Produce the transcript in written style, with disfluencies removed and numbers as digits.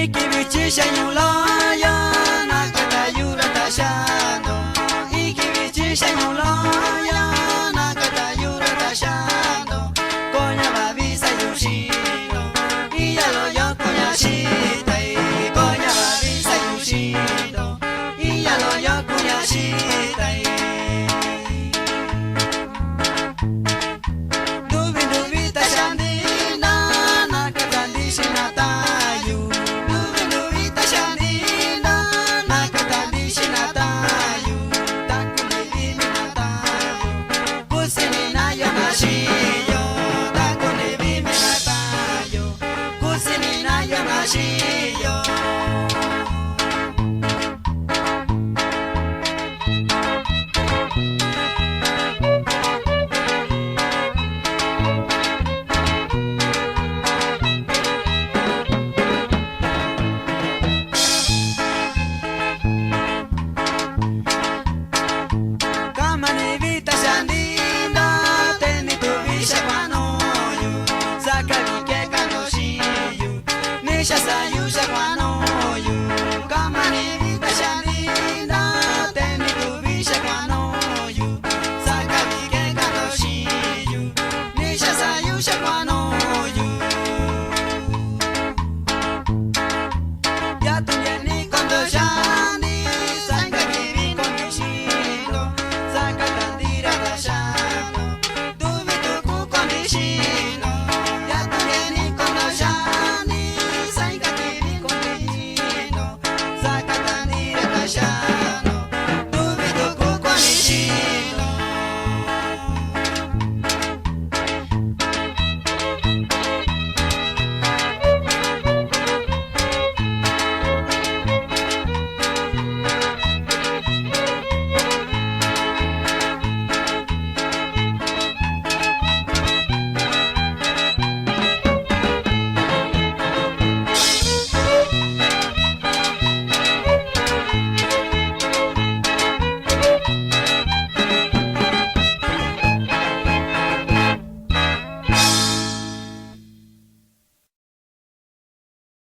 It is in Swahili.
Ikibichisha nyuloyo nakata yurata shando. Ikibichisha nyuloyo nakata yurata shando. Konya babisa yushino iyalo yo konya shitai. Konya babisa yushino iyalo yo konya shitai. Dubi dubi tashandina nakata dishinata. Kama ni vita shandinda teni tuvisha kwanoyo. Saka vikeka no shiyu nisha sayusha kwanoyo.